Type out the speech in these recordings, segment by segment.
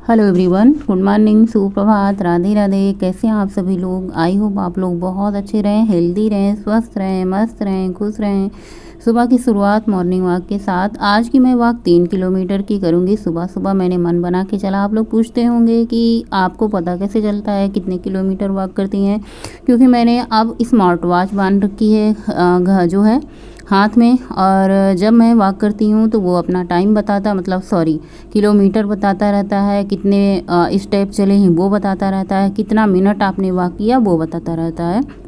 Hello everyone, good morning, सुप्रभात, राधे राधे। कैसे हैं आप सभी लोग? आई होप आप लोग बहुत अच्छे रहें, हेल्दी रहें, स्वस्थ रहें, मस्त रहें, खुश रहें। सुबह की शुरुआत मॉर्निंग वॉक के साथ। आज की मैं वॉक 3 किलोमीटर की करूंगी। सुबह सुबह मैंने मन बना के चला। आप लोग पूछते होंगे कि आपको पता कैसे चलता है कितने किलोमीटर वॉक करती हैं? क्योंकि मैंने अब स्मार्ट वॉच बांध रखी है जो है हाथ में, और जब मैं वॉक करती हूँ तो वो अपना टाइम बताता, मतलब सॉरी, किलोमीटर बताता रहता है, कितने स्टेप चले हैं वो बताता रहता है, कितना मिनट आपने वॉक किया वो बताता रहता है।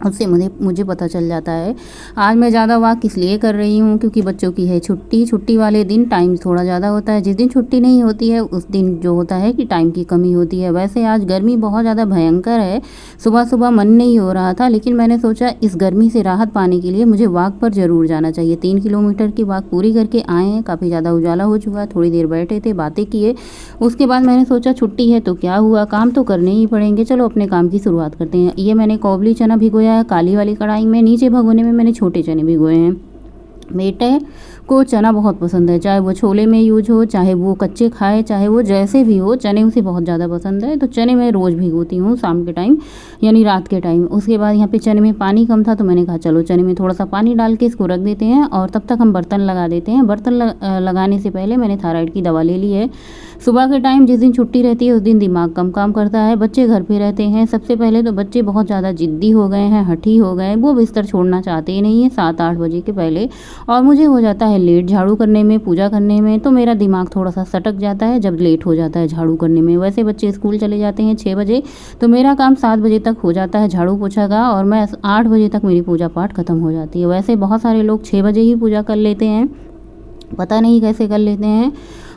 उससे मुझे पता चल जाता है। आज मैं ज़्यादा वॉक इसलिए कर रही हूँ क्योंकि बच्चों की है छुट्टी। छुट्टी वाले दिन टाइम थोड़ा ज़्यादा होता है। जिस दिन छुट्टी नहीं होती है उस दिन जो होता है कि टाइम की कमी होती है। वैसे आज गर्मी बहुत ज़्यादा भयंकर है। सुबह सुबह मन नहीं हो रहा था, लेकिन मैंने सोचा इस गर्मी से राहत पाने के लिए मुझे वॉक पर ज़रूर जाना चाहिए। 3 किलोमीटर की वॉक पूरी करके आए हैं। काफ़ी ज़्यादा उजाला हो चुका है। थोड़ी देर बैठे थे, बातें किए। उसके बाद मैंने सोचा छुट्टी है तो क्या हुआ, काम तो करने ही पड़ेंगे, चलो अपने काम की शुरुआत करते हैं। ये मैंने काबुली चना भिगोया है काली वाली कढ़ाई में। नीचे भगोने में मैंने छोटे चने भिगोए हैं। बेटे को चना बहुत पसंद है, चाहे वो छोले में यूज हो, चाहे वो कच्चे खाए, चाहे वो जैसे भी हो, चने उसे बहुत ज़्यादा पसंद है। तो चने मैं रोज़ भिगोती हूँ शाम के टाइम, यानी रात के टाइम। उसके बाद यहाँ पे चने में पानी कम था तो मैंने कहा चलो चने में थोड़ा सा पानी डाल के इसको रख देते हैं और तब तक हम बर्तन लगा देते हैं। बर्तन लगाने से पहले मैंने थायराइड की दवा ले ली है। सुबह के टाइम जिस दिन छुट्टी रहती है उस दिन दिमाग कम काम करता है। बच्चे घर पे रहते हैं। सबसे पहले तो बच्चे बहुत ज़्यादा जिद्दी हो गए हैं, हठी हो गए। वो बिस्तर छोड़ना चाहते ही नहीं है 7-8 बजे के पहले, और मुझे हो जाता है लेट झाड़ू करने में, पूजा करने में। तो मेरा दिमाग थोड़ा सा सटक जाता है जब लेट हो जाता है झाड़ू करने में। वैसे बच्चे स्कूल चले जाते हैं 6 बजे, तो मेरा काम 7 बजे तक हो जाता है झाड़ू पोछा का, और मैं 8 बजे तक मेरी पूजा पाठ खत्म हो जाती है। वैसे बहुत सारे लोग 6 बजे ही पूजा कर लेते हैं, पता नहीं कैसे कर लेते हैं।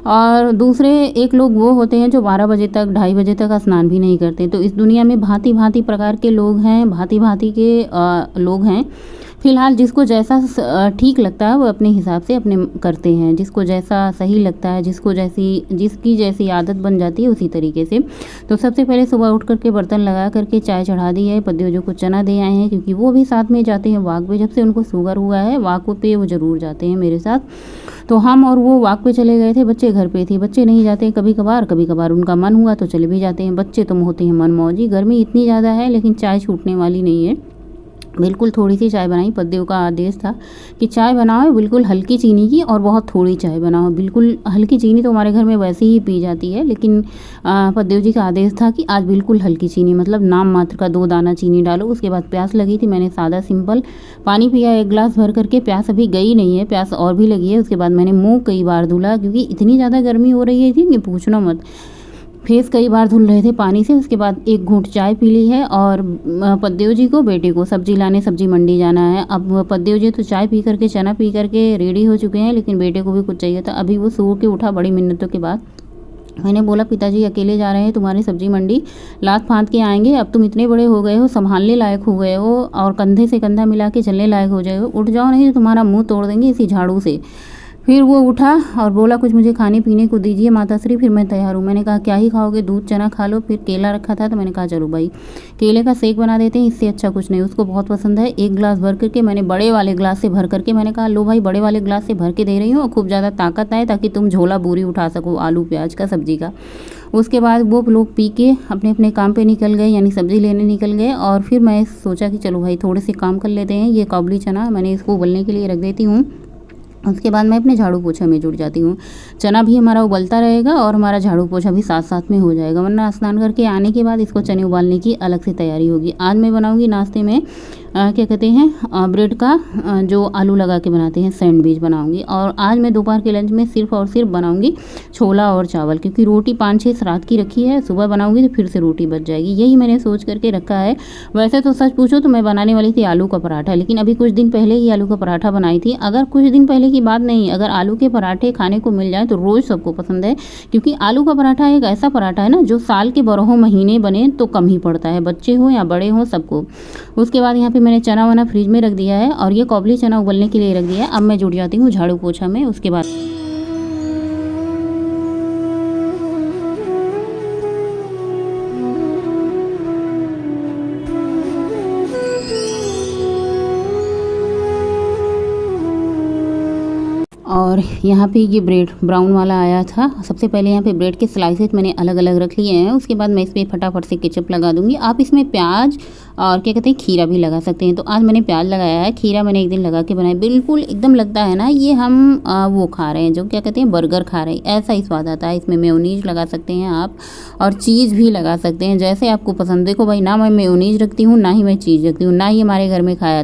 और दूसरे एक लोग वो होते हैं जो 12 बजे तक, 2:30 बजे तक स्नान भी नहीं करते। तो इस दुनिया में भांति भांति प्रकार के लोग हैं, भांति भांति के लोग हैं। फ़िलहाल जिसको जैसा ठीक लगता है वो अपने हिसाब से अपने करते हैं। जिसको जैसा सही लगता है, जिसकी जैसी आदत बन जाती है उसी तरीके से। तो सबसे पहले सुबह उठ करके बर्तन लगा करके चाय चढ़ा दी है। पतियों को चना दे आए हैं क्योंकि वो भी साथ में जाते हैं वॉक पे। जब से उनको शुगर हुआ है वॉक पे वो ज़रूर जाते हैं मेरे साथ। तो हम और वो वॉक पे चले गए थे। बच्चे घर पे थे। बच्चे नहीं जाते, कभी कभार उनका मन हुआ तो चले भी जाते हैं। बच्चे तुम होते हैं मनमौजी। गर्मी इतनी ज़्यादा है लेकिन चाय छूटने वाली नहीं है। बिल्कुल थोड़ी सी चाय बनाई। पतियों का आदेश था कि चाय बनाओ बिल्कुल हल्की चीनी की, और बहुत थोड़ी चाय बनाओ। बिल्कुल हल्की चीनी तो हमारे घर में वैसे ही पी जाती है, लेकिन पतियों जी का आदेश था कि आज बिल्कुल हल्की चीनी, मतलब नाम मात्र का 2 दाना चीनी डालो। उसके बाद प्यास लगी थी, मैंने सादा सिंपल पानी पिया 1 गिलास भर करके। प्यास अभी गई नहीं है, प्यास और भी लगी है। उसके बाद मैंने मुँह कई बार धुला क्योंकि इतनी ज़्यादा गर्मी हो रही थी कि पूछना मत। फेस कई बार धुल रहे थे पानी से। उसके बाद 1 घूंट चाय पी ली है। और पतिदेव जी को, बेटे को सब्जी लाने सब्जी मंडी जाना है। अब पतिदेव जी तो चाय पी करके, चना पी करके रेडी हो चुके हैं, लेकिन बेटे को भी कुछ चाहिए था। अभी वो सो के उठा बड़ी मिन्नतों के बाद। मैंने बोला पिताजी अकेले जा रहे हैं तुम्हारी सब्जी मंडी, लात फाँद के आएंगे। अब तुम इतने बड़े हो गए हो, संभालने लायक हो गए हो, और कंधे से कंधा मिला के चलने लायक हो जाए हो। उठ जाओ नहीं तो तुम्हारा मुँह तोड़ देंगे इसी झाड़ू से। फिर वो उठा और बोला कुछ मुझे खाने पीने को दीजिए माताश्री, फिर मैं तैयार हूँ। मैंने कहा क्या ही खाओगे, दूध चना खा लो। फिर केला रखा था तो मैंने कहा चलो भाई केले का शेक बना देते हैं, इससे अच्छा कुछ नहीं। उसको बहुत पसंद है। 1 गिलास भर करके मैंने बड़े वाले गिलास से भर करके, मैंने कहा लो भाई बड़े वाले गिलास से भर के दे रही हूँ, खूब ज़्यादा ताकत आए ताकि तुम झोला बोरी उठा सको आलू प्याज का सब्जी का। उसके बाद वो लोग पी के अपने अपने काम पे निकल गए, यानी सब्ज़ी लेने निकल गए। और फिर मैं सोचा कि चलो भाई थोड़े से काम कर लेते हैं। ये काबुली चना मैंने इसको उबलने के लिए रख देती हूँ। उसके बाद मैं अपने झाड़ू पोछा में जुट जाती हूँ। चना भी हमारा उबलता रहेगा और हमारा झाड़ू पोछा भी साथ साथ में हो जाएगा, वरना स्नान करके आने के बाद इसको चने उबालने की अलग से तैयारी होगी। आज मैं बनाऊँगी नाश्ते में क्या कहते हैं ब्रेड का जो आलू लगा के बनाते हैं सैंडविच बनाऊंगी। और आज मैं दोपहर के लंच में सिर्फ और सिर्फ बनाऊंगी छोला और चावल, क्योंकि रोटी 5-6 रात की रखी है। सुबह बनाऊंगी तो फिर से रोटी बच जाएगी। यही मैंने सोच करके रखा है। वैसे तो सच पूछो तो मैं बनाने वाली थी आलू का पराठा, लेकिन अभी कुछ दिन पहले ही आलू का पराठा बनाई थी। अगर कुछ दिन पहले की बात नहीं, अगर आलू के पराठे खाने को मिल जाए तो रोज़ सबको पसंद है, क्योंकि आलू का पराठा एक ऐसा पराठा है ना जो साल के 12 महीने बने तो कम ही पड़ता है, बच्चे हो या बड़े हो सबको। उसके बाद यहाँ पे मैंने चना वना फ्रिज में रख दिया है और ये काबुली चना उबलने के लिए रख दिया है। अब मैं जुट जाती हूँ झाड़ू पोछा में। उसके बाद और और यहाँ पे ये ब्रेड ब्राउन वाला आया था। सबसे पहले यहाँ पे ब्रेड के स्लाइसेस मैंने अलग अलग रख लिए हैं। उसके बाद मैं इसमें फटाफट से केचप लगा दूँगी। आप इसमें प्याज और क्या कहते हैं खीरा भी लगा सकते हैं। तो आज मैंने प्याज लगाया है, खीरा मैंने एक दिन लगा के बनाया। बिल्कुल एकदम लगता है ना ये हम वो खा रहे हैं, जो क्या कहते हैं बर्गर खा रहे हैं, ऐसा ही स्वाद आता है। इसमें मेयोनीज लगा सकते हैं आप, और चीज़ भी लगा सकते हैं जैसे आपको पसंद। देखो भाई, ना मैं मेयोनीज रखती हूँ, ना ही मैं चीज़ रखती हूँ, ना ही हमारे घर में खाया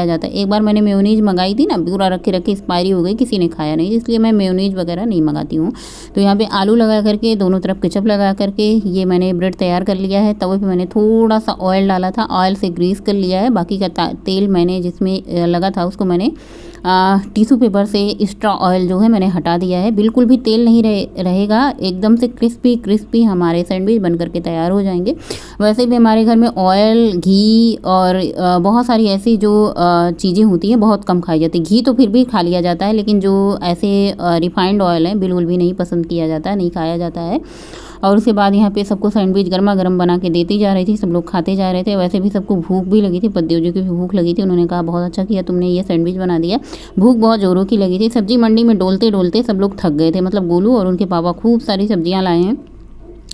जाता है। एक बार मैंने मेयोनीज मंगाई थी ना, पूरा रख के एक्सपायरी हो गई, किसी ने खाया नहीं, इसलिए मैं मेयोनीज वगैरह नहीं मंगाती हूँ। तो यहाँ पे आलू लगा करके, दोनों तरफ केचप लगा करके ये मैंने ब्रेड तैयार कर लिया है। तवे पे मैंने थोड़ा सा ऑयल डाला था, ऑयल से ग्रीस कर लिया है। बाकी का तेल मैंने जिसमें लगा था उसको मैंने टिश्यू पेपर से एक्स्ट्रा ऑयल जो है मैंने हटा दिया है। बिल्कुल भी तेल नहीं रहेगा, एकदम से क्रिस्पी क्रिस्पी हमारे सैंडविच बन करके तैयार हो जाएंगे। वैसे भी हमारे घर में ऑयल, घी और बहुत सारी ऐसी जो चीज़ें होती हैं बहुत कम खाई जाती है। घी तो फिर भी खा लिया जाता है, लेकिन जो ऐसे रिफाइंड ऑयल है बिल्कुल भी नहीं पसंद किया जाता है, नहीं खाया जाता है। और उसके बाद यहाँ पे सबको सैंडविच गर्मा गर्म बना के देती जा रही थी, सब लोग खाते जा रहे थे। वैसे भी सबको भूख भी लगी थी, पतिदेव जी की भी भूख लगी थी। उन्होंने कहा बहुत अच्छा किया तुमने ये सैंडविच बना दिया। भूख बहुत ज़ोरों की लगी थी। सब्जी मंडी में डोलते डोलते सब लोग थक गए थे। मतलब गोलू और उनके पापा खूब सारी सब्जियाँ लाए हैं।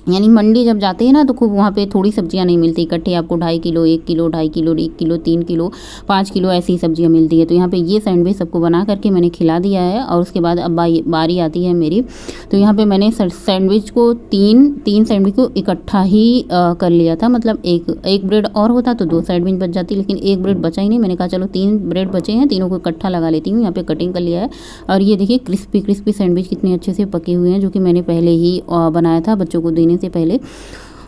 यानी मंडी जब जाते हैं ना तो खूब वहाँ पे थोड़ी सब्जियाँ नहीं मिलती इकट्ठे, आपको 2.5 kilo, 1 kilo, 2.5 kilo, 1 kilo, 3 kilo, 5 kilo ऐसी सब्जियाँ मिलती है। तो यहाँ पे ये सैंडविच सबको बना करके मैंने खिला दिया है। और उसके बाद अब बारी आती है मेरी। तो यहाँ पे मैंने सैंडविच को तीन सैंडविच को इकट्ठा ही कर लिया था। मतलब एक ब्रेड और होता तो 2 सैंडविच बच जाती, लेकिन एक ब्रेड बचा ही नहीं। मैंने कहा चलो 3 ब्रेड बचे हैं, तीनों को इकट्ठा लगा लेती हूँ। यहाँ पे कटिंग कर लिया है। और ये देखिए क्रिस्पी क्रिस्पी सैंडविच कितने अच्छे से पके हुए हैं, जो कि मैंने पहले ही बनाया था बच्चों को देने से पहले।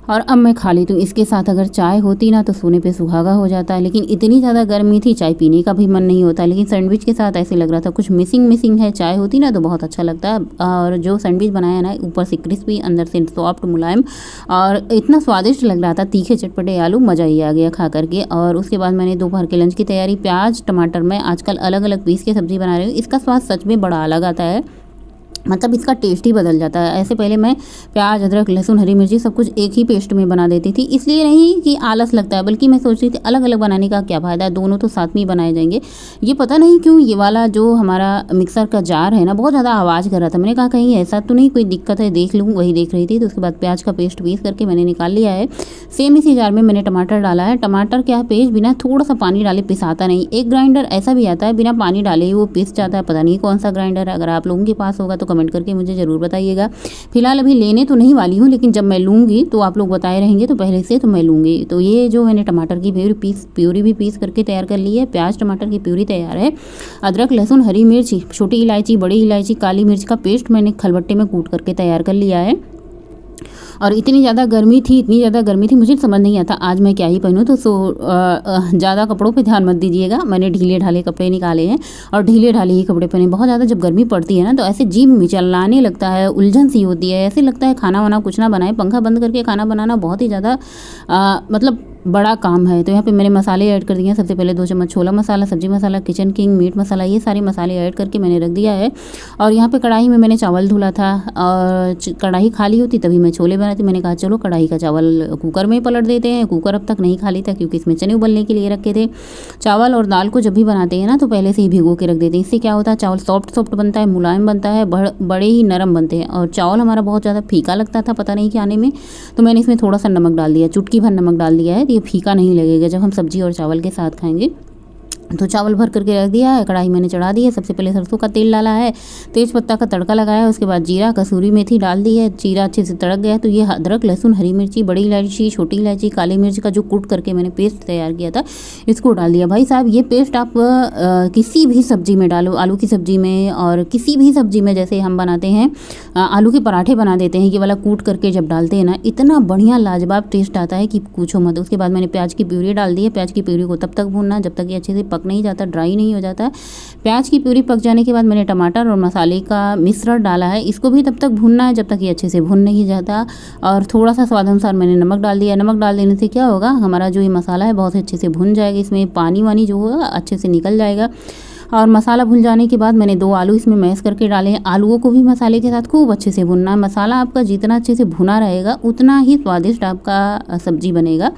और अब मैं खा लेती हूँ। इसके साथ अगर चाय होती ना तो सोने पे सुहागा हो जाता है, लेकिन इतनी ज़्यादा गर्मी थी चाय पीने का भी मन नहीं होता। लेकिन सैंडविच के साथ ऐसे लग रहा था कुछ मिसिंग है। चाय होती ना तो बहुत अच्छा लगता है। और जो सैंडविच बनाया ना, ऊपर से क्रिस्पी, अंदर से सॉफ्ट मुलायम, और इतना स्वादिष्ट लग रहा था। तीखे चटपटे आलू, मज़ा ही आ गया खा करके। और उसके बाद मैंने दोपहर के लंच की तैयारी। प्याज टमाटर में आजकल अलग अलग पीस के सब्ज़ी बना रही हूँ। इसका स्वाद सच में बड़ा अलग आता है, मतलब इसका टेस्ट ही बदल जाता है। ऐसे पहले मैं प्याज, अदरक, लहसुन, हरी मिर्ची सब कुछ एक ही पेस्ट में बना देती थी। इसलिए नहीं कि आलस लगता है, बल्कि मैं सोच रही थी अलग अलग बनाने का क्या फ़ायदा है, दोनों तो साथ में ही बनाए जाएंगे। ये पता नहीं क्यों ये वाला जो हमारा मिक्सर का जार है ना बहुत ज़्यादा आवाज़ कर रहा था। मैंने कहा कहीं ऐसा तो नहीं कोई दिक्कत है, देख लूँ। वही देख रही थी। तो उसके बाद प्याज का पेस्ट पीस करके मैंने निकाल लिया है। सेम इसी जार में मैंने टमाटर डाला है। टमाटर क्या पेस्ट बिना थोड़ा सा पानी डाले पिसाता नहीं। एक ग्राइंडर ऐसा भी आता है बिना पानी डाले ही वो पिस जाता है। पता नहीं कौन सा ग्राइंडर है, अगर आप लोगों के पास होगा तो कमेंट करके मुझे ज़रूर बताइएगा। फिलहाल अभी लेने तो नहीं वाली हूँ, लेकिन जब मैं लूँगी तो आप लोग बताए रहेंगे तो पहले से तो मैं लूँगी। तो ये जो मैंने टमाटर की प्यूरी भी पीस करके तैयार कर ली है। प्याज टमाटर की प्यूरी तैयार है। अदरक, लहसुन, हरी मिर्ची, छोटी इलायची, बड़ी इलायची, काली मिर्च का पेस्ट मैंने खलबट्टे में कूट करके तैयार कर लिया है। और इतनी ज़्यादा गर्मी थी, मुझे समझ नहीं आता आज मैं क्या ही पहनूँ। तो ज़्यादा कपड़ों पे ध्यान मत दीजिएगा। मैंने ढीले ढाले कपड़े निकाले हैं और ढीले ढाले ही कपड़े पहने। बहुत ज़्यादा जब गर्मी पड़ती है ना तो ऐसे जीभ मिचलाने लगता है, उलझन सी होती है। ऐसे लगता है खाना वाना कुछ ना बनाए, पंखा बंद करके खाना बनाना बहुत ही ज़्यादा मतलब बड़ा काम है। तो यहाँ पे मैंने मसाले ऐड कर दिए हैं। सबसे पहले 2 चम्मच छोला मसाला, सब्जी मसाला, किचन किंग, मीट मसाला, ये सारे मसाले ऐड करके मैंने रख दिया है। और यहाँ पे कढ़ाई में मैंने चावल धुला था, और कढ़ाई खाली होती तभी मैं छोले बनाती। मैंने कहा चलो कढ़ाई का चावल कुकर में पलट देते हैं। कुकर अब तक नहीं खाली था क्योंकि इसमें चने उबलने के लिए रखे थे। चावल और दाल को जब भी बनाते हैं ना तो पहले से ही भिगो के रख देते हैं। इससे क्या होता है, चावल सॉफ्ट बनता है, मुलायम बनता है, बड़े ही नरम बनते हैं। और चावल हमारा बहुत ज़्यादा फीका लगता था पता नहीं क्या आने में, तो मैंने इसमें थोड़ा सा नमक डाल दिया, चुटकी भर नमक डाल दिया है। तो ये फीका नहीं लगेगा जब हम सब्जी और चावल के साथ खाएंगे। तो चावल भर करके रख दिया है। कढ़ाई मैंने चढ़ा दी है। सबसे पहले सरसों का तेल डाला है, तेज पत्ता का तड़का लगाया है। उसके बाद जीरा, कसूरी मेथी डाल दी है। जीरा अच्छे से तड़क गया तो ये अदरक, लहसुन, हरी मिर्ची, बड़ी इलायची, छोटी इलायची, काली मिर्च का जो कूट करके मैंने पेस्ट तैयार किया था इसको डाल दिया। भाई साहब ये पेस्ट आप किसी भी सब्जी में डालो, आलू की सब्जी में और किसी भी सब्जी में, जैसे हम बनाते हैं आलू के पराठे बना देते हैं, ये वाला कूट करके जब डालते हैं ना इतना बढ़िया लाजवाब टेस्ट आता है कि पूछो मत। उसके बाद मैंने प्याज की प्यूरी डाल दी है। प्याज की प्यूरी को तब तक भूनना जब तक ये अच्छे से पक नहीं जाता, ड्राई नहीं हो जाता। प्याज की प्यूरी पक जाने के बाद मैंने टमाटर और मसाले का मिश्रण डाला है। इसको भी तब तक भूनना है जब तक ये अच्छे से भून नहीं जाता। और थोड़ा सा स्वाद अनुसार मैंने नमक डाल दिया। नमक डाल देने से क्या होगा, हमारा जो ये मसाला है बहुत अच्छे से भून जाएगा। इसमें पानी वानी जो होगा अच्छे से निकल जाएगा। और मसाला भुन जाने के बाद मैंने 2 आलू इसमें मैश करके डाले हैं। आलूओं को भी मसाले के साथ खूब अच्छे से भुनना है। मसाला आपका जितना अच्छे से भुना रहेगा उतना ही स्वादिष्ट आपका सब्जी बनेगा।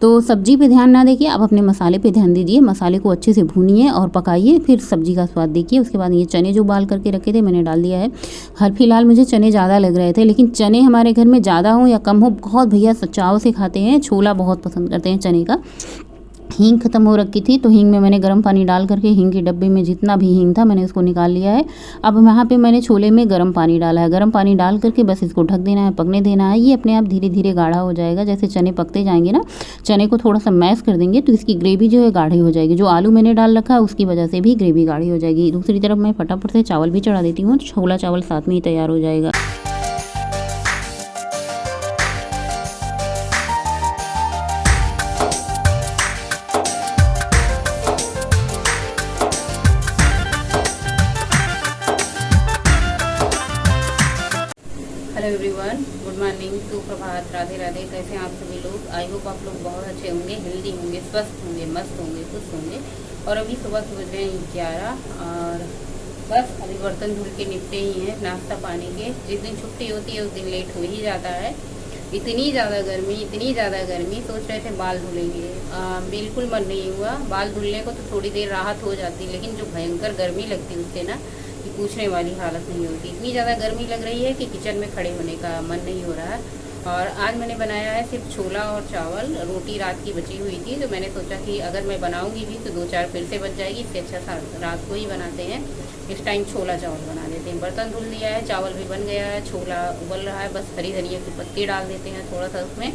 तो सब्जी पे ध्यान ना देखिए, आप अपने मसाले पे ध्यान दीजिए। मसाले को अच्छे से भूनिए और पकाइए, फिर सब्जी का स्वाद देखिए। उसके बाद ये चने जो बाल करके रखे थे मैंने डाल दिया है। हर फिलहाल मुझे चने ज़्यादा लग रहे थे, लेकिन चने हमारे घर में ज़्यादा हो या कम हो, बहुत भैया चाव से खाते हैं। छोला बहुत पसंद करते हैं चने का। हींग खत्म हो रखी थी तो हींग में मैंने गर्म पानी डाल करके हींग के डब्बे में जितना भी हींग था मैंने उसको निकाल लिया है। अब यहाँ पे मैंने छोले में गर्म पानी डाला है। गर्म पानी डाल करके बस इसको ढक देना है, पकने देना है। ये अपने आप धीरे धीरे गाढ़ा हो जाएगा। जैसे चने पकते जाएंगे ना, चने को थोड़ा सा मैश कर देंगे तो इसकी ग्रेवी जो है गाढ़ी हो जाएगी। जो आलू मैंने डाल रखा है उसकी वजह से भी ग्रेवी गाढ़ी हो जाएगी। दूसरी तरफ मैं फटाफट से चावल भी चढ़ा देती हूँ, छोला चावल साथ में ही तैयार हो जाएगा। हेलो एवरीवन, गुड मॉर्निंग, सुप्रभात, राधे राधे। कैसे हैं आप सभी लोग? आई होप आप लोग बहुत अच्छे होंगे, हेल्दी होंगे, स्वस्थ होंगे, मस्त होंगे, खुश होंगे। और अभी सुबह के बज रहे हैं 11 और बस अभी बर्तन धुल के निपटे ही हैं नाश्ता पानी के। जिस दिन छुट्टी होती है उस दिन लेट हो ही जाता है। इतनी ज़्यादा गर्मी, सोच रहे थे बाल धुलेंगे, बिल्कुल मन नहीं हुआ। बाल धुलने को तो थोड़ी देर राहत हो जाती, लेकिन जो भयंकर गर्मी लगती उससे ना कि पूछने वाली हालत नहीं होती। इतनी ज़्यादा गर्मी लग रही है कि किचन में खड़े होने का मन नहीं हो रहा है। और आज मैंने बनाया है सिर्फ छोला और चावल। रोटी रात की बची हुई थी तो मैंने सोचा कि अगर मैं बनाऊंगी भी तो 2-4 फिर से बच जाएगी, इससे अच्छा रात को ही बनाते हैं। इस टाइम छोला चावल बना देते हैं। बर्तन धुल दिया है, चावल भी बन गया है, छोला उबल रहा है। बस हरी धनिया की पत्ती डाल देते हैं थोड़ा सा उसमें।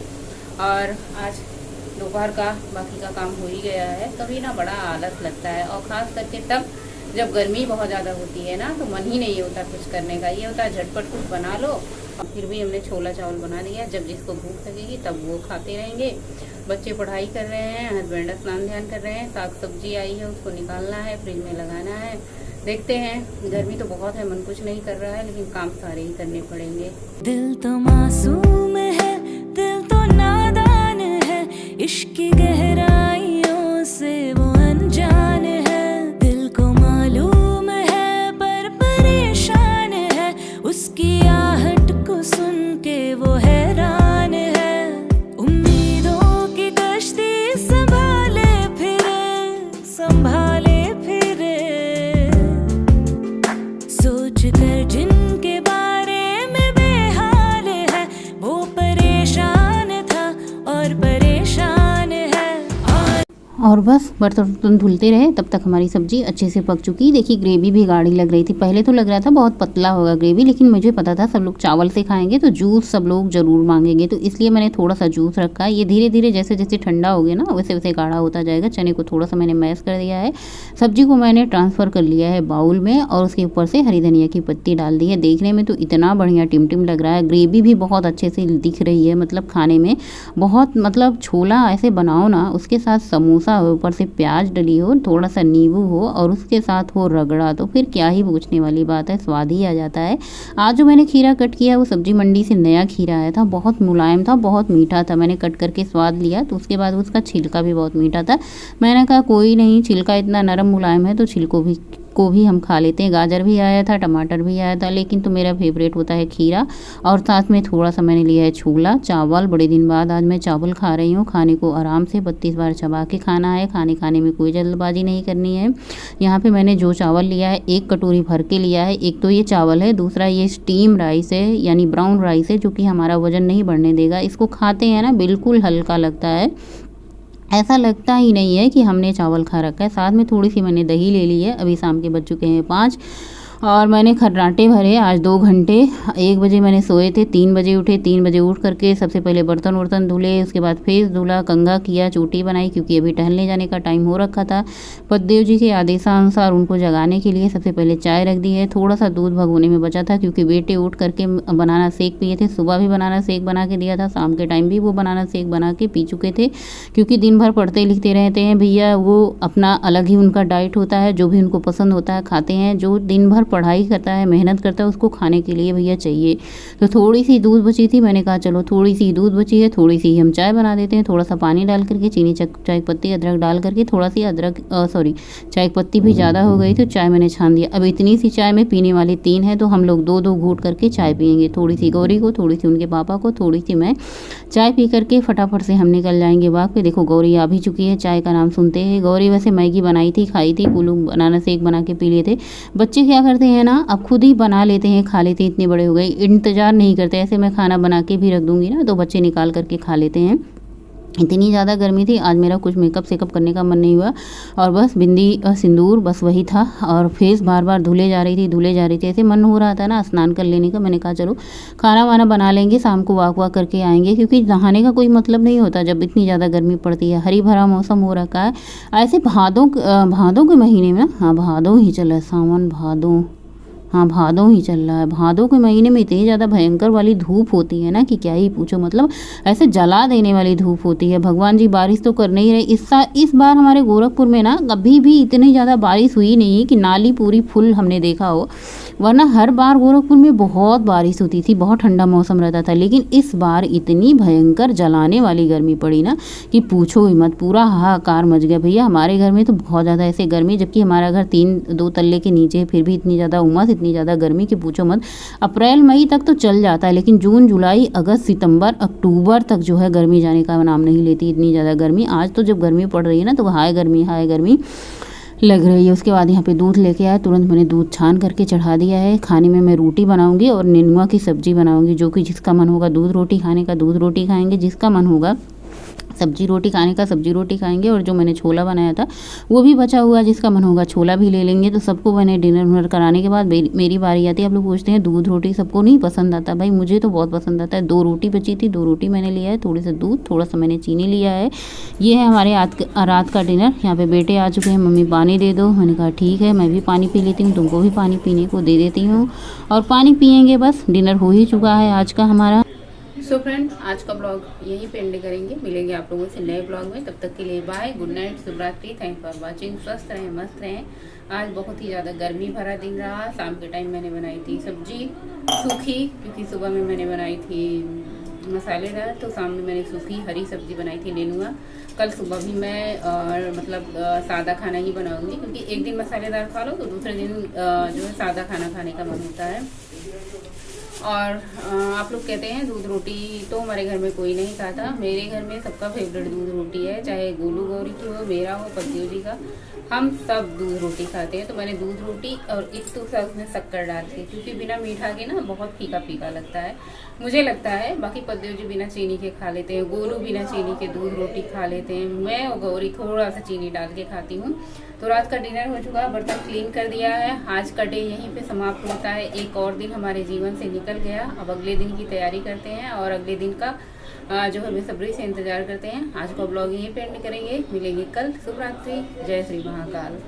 और आज दोपहर का बाकी का काम हो ही गया है। कभी ना बड़ा आलस लगता है, और ख़ास करके तब जब गर्मी बहुत ज़्यादा होती है ना तो मन ही नहीं होता कुछ करने का। ये होता है झटपट कुछ बना लो। फिर भी हमने छोला चावल बना दिया, जब जिसको भूख लगेगी तब वो खाते रहेंगे। बच्चे पढ़ाई कर रहे हैं, हस्बैंड स्नान ध्यान कर रहे हैं। साग सब्जी आई है उसको निकालना है, फ्रिज में लगाना है। देखते हैं, गर्मी तो बहुत है, मन कुछ नहीं कर रहा है, लेकिन काम सारे ही करने पड़ेंगे। दिल तो मासूम है, दिल तो नादान है, इश्क की गहराइयों से वो अनजान है। दिल को मालूम है पर परेशान है, उसकी आहट को सुन के वो हैरान है। उम्मीदों की कश्ती संभाले फिरे, सोच कर जिनके बारे में बेहाल है, वो परेशान था और परेशान है। और बस बर्तन धुलते रहे, तब तक हमारी सब्जी अच्छे से पक चुकी। देखिए ग्रेवी भी गाढ़ी लग रही थी। पहले तो लग रहा था बहुत पतला होगा ग्रेवी, लेकिन मुझे पता था सब लोग चावल से खाएंगे तो जूस सब लोग ज़रूर मांगेंगे, तो इसलिए मैंने थोड़ा सा जूस रखा है। ये धीरे धीरे जैसे जैसे ठंडा हो गया ना वैसे वैसे गाढ़ा होता जाएगा। चने को थोड़ा सा मैंने मैश कर दिया है। सब्जी को मैंने ट्रांसफ़र कर लिया है बाउल में और उसके ऊपर से हरी धनिया की पत्ती डाल दी है। देखने में तो इतना बढ़िया टिमटिम लग रहा है। ग्रेवी भी बहुत अच्छे से दिख रही है, मतलब खाने में बहुत, मतलब छोला ऐसे बनाओ ना, उसके साथ समोसा हो, ऊपर से प्याज डली हो, थोड़ा सा नींबू हो और उसके साथ हो रगड़ा, तो फिर क्या ही पूछने वाली बात है, स्वाद ही आ जाता है। आज जो मैंने खीरा कट किया वो सब्जी मंडी से नया खीरा आया था, बहुत मुलायम था, बहुत मीठा था। मैंने कट करके स्वाद लिया तो उसके बाद उसका छिलका भी बहुत मीठा था। मैंने कहा कोई नहीं, छिलका इतना नरम मुलायम है तो छिलको को भी हम खा लेते हैं। गाजर भी आया था, टमाटर भी आया था, लेकिन तो मेरा फेवरेट होता है खीरा। और साथ में थोड़ा सा मैंने लिया है छोला चावल। बड़े दिन बाद आज मैं चावल खा रही हूँ। खाने को आराम से 32 बार चबा के खाना है। खाने में कोई जल्दबाजी नहीं करनी है। यहाँ पे मैंने जो चावल लिया है 1 कटोरी भर के लिया है। एक तो ये चावल है, दूसरा ये स्टीम राइस है, यानी ब्राउन राइस है, जो कि हमारा वजन नहीं बढ़ने देगा। इसको खाते हैं ना बिल्कुल हल्का लगता है, ऐसा लगता ही नहीं है कि हमने चावल खा रखा है। साथ में थोड़ी सी मैंने दही ले ली है। अभी शाम के बज चुके हैं 5 और मैंने खर्राटे भरे आज 2 घंटे। 1 बजे मैंने सोए थे, 3 बजे उठे। 3 बजे उठ करके सबसे पहले बर्तन धुले, उसके बाद फेस धुला, कंघा किया, चोटी बनाई, क्योंकि अभी टहलने जाने का टाइम हो रखा था। पतिदेव जी के आदेशानुसार उनको जगाने के लिए सबसे पहले चाय रख दी है। थोड़ा सा दूध भगोने में बचा था, क्योंकि बेटे उठ करके बनाना शेक पिए थे। सुबह भी बनाना शेक बना के दिया था, शाम के टाइम भी वो बनाना शेक बना के पी चुके थे, क्योंकि दिन भर पढ़ते लिखते रहते हैं भैया। वो अपना अलग ही उनका डाइट होता है, जो भी उनको पसंद होता है खाते हैं। जो दिन भर पढ़ाई करता है, मेहनत करता है, उसको खाने के लिए भैया चाहिए। तो थोड़ी सी दूध बची थी, मैंने कहा चलो थोड़ी सी दूध बची है, थोड़ी सी हम चाय बना देते हैं। थोड़ा सा पानी डाल करके, चीनी, चाय पत्ती, अदरक डाल करके, थोड़ा सी चाय पत्ती भी ज़्यादा हो गई तो चाय मैंने छान दिया। अब इतनी सी चाय में पीने वाली 3 है, तो हम लोग 2-2 घूंट करके चाय पियेंगे। थोड़ी सी गौरी को, थोड़ी सी उनके पापा को, थोड़ी सी मैं। चाय पी करके फटाफट से हम निकल जाएंगे बाग पे। देखो गौरी आ भी चुकी है, चाय का नाम सुनते हैं। गौरी वैसे मैगी बनाई थी, खाई थी, कुल्लू बनाना शेक बना के पी लिए थे। बच्चे क्या करते हैं ना, अब खुद ही बना लेते हैं, खा लेते हैं, इतने बड़े हो गए, इंतज़ार नहीं करते। ऐसे मैं खाना बना के भी रख दूँगी ना तो बच्चे निकाल करके खा लेते हैं। इतनी ज़्यादा गर्मी थी, आज मेरा कुछ मेकअप सेकअप करने का मन नहीं हुआ और बस बिंदी सिंदूर बस वही था और फेस बार बार धुले जा रही थी। ऐसे मन हो रहा था ना स्नान कर लेने का। मैंने कहा चलो खाना वाना बना लेंगे, शाम को वाक वाक करके आएंगे, क्योंकि नहाने का कोई मतलब नहीं होता जब इतनी ज़्यादा गर्मी पड़ती है। हरी भरा मौसम हो रखा है ऐसे भादों के महीने में ना। हाँ भादों ही चल रहा है, सावन भादों, हाँ भादों ही चल रहा है। भादों के महीने में इतनी ज़्यादा भयंकर वाली धूप होती है ना कि क्या ही पूछो, मतलब ऐसे जला देने वाली धूप होती है। भगवान जी बारिश तो कर नहीं रहे। इस बार हमारे गोरखपुर में ना कभी भी इतनी ज़्यादा बारिश हुई नहीं कि नाली पूरी फुल हमने देखा हो, वरना हर बार गोरखपुर में बहुत बारिश होती थी, बहुत ठंडा मौसम रहता था। लेकिन इस बार इतनी भयंकर जलाने वाली गर्मी पड़ी ना कि पूछो ही मत, पूरा हाहाकार मच गया भैया। हमारे घर में तो बहुत ज़्यादा ऐसे गर्मी, जबकि हमारा घर 2 तल्ले के नीचे है, फिर भी इतनी ज़्यादा उमस, इतनी ज़्यादा गर्मी कि पूछो मत। अप्रैल मई तक तो चल जाता है, लेकिन जून जुलाई अगस्त सितंबर अक्टूबर तक जो है गर्मी जाने का नाम नहीं लेती, इतनी ज़्यादा गर्मी। आज तो जब गर्मी पड़ रही है ना तो हाय गर्मी लग रही है। उसके बाद यहाँ पे दूध लेके आया, तुरंत मैंने दूध छान करके चढ़ा दिया है। खाने में मैं रोटी बनाऊंगी और नेनुआ की सब्जी बनाऊंगी। जो कि जिसका मन होगा दूध रोटी खाने का दूध रोटी खाएंगे, जिसका मन होगा सब्जी रोटी खाने का सब्जी रोटी खाएंगे। और जो मैंने छोला बनाया था वो भी बचा हुआ, जिसका मन होगा छोला भी ले लेंगे। तो सबको मैंने डिनर कराने के बाद मेरी बारी आती है। आप लोग पूछते हैं दूध रोटी सबको नहीं पसंद आता, भाई मुझे तो बहुत पसंद आता है। 2 रोटी बची थी, 2 रोटी मैंने लिया है, थोड़ी सा दूध, थोड़ा सा मैंने चीनी लिया है। ये है हमारे रात का डिनर। यहाँ पे बेटे आ चुके हैं, मम्मी पानी दे दो। मैंने कहा ठीक है, मैं भी पानी पी लेती हूँ, तुमको भी पानी पीने को दे देती हूँ। और पानी पियेंगे, बस डिनर हो ही चुका है आज का हमारा। सो फ्रेंड, आज का ब्लॉग यहीं पे एंड करेंगे। मिलेंगे आप लोगों से नए ब्लॉग में, तब तक के लिए बाय, गुड नाइट, शुभ रात्रि, थैंक फॉर वाचिंग। स्वस्थ रहें, मस्त रहें। आज बहुत ही ज़्यादा गर्मी भरा दिन रहा। शाम के टाइम मैंने बनाई थी सब्जी सूखी, क्योंकि सुबह में मैंने बनाई थी मसालेदार, तो शाम में मैंने सूखी हरी सब्जी बनाई थी नेनुआ। कल सुबह भी मैं सादा खाना ही बनाऊंगी, क्योंकि एक दिन मसालेदार खा लो तो दूसरे दिन जो है सादा खाना खाने का मन होता है। और आप लोग कहते हैं दूध रोटी, तो हमारे घर में कोई नहीं खाता। मेरे घर में सबका फेवरेट दूध रोटी है, चाहे गोलू गौरी की हो, मेरा हो, पतियों जी का, हम सब दूध रोटी खाते हैं। तो मैंने दूध रोटी और एक तो उसमें शक्कर डाल के, क्योंकि बिना मीठा के ना बहुत फीका फीका लगता है, मुझे लगता है। बाकी पतियों जी बिना चीनी के खा लेते हैं, गोलू बिना चीनी के दूध रोटी खा लेते हैं, मैं और गौरी थोड़ा सा चीनी डाल के खाती हूँ। तो रात का डिनर हो चुका है, बर्तन क्लीन कर दिया है। आज का डे यहीं पे समाप्त होता है। एक और दिन हमारे जीवन से निकल गया। अब अगले दिन की तैयारी करते हैं और अगले दिन का जो है बेसब्री से इंतजार करते हैं। आज का ब्लॉग यहीं पे एंड करेंगे। मिलेंगे कल। शुभ रात्रि, जय श्री महाकाल।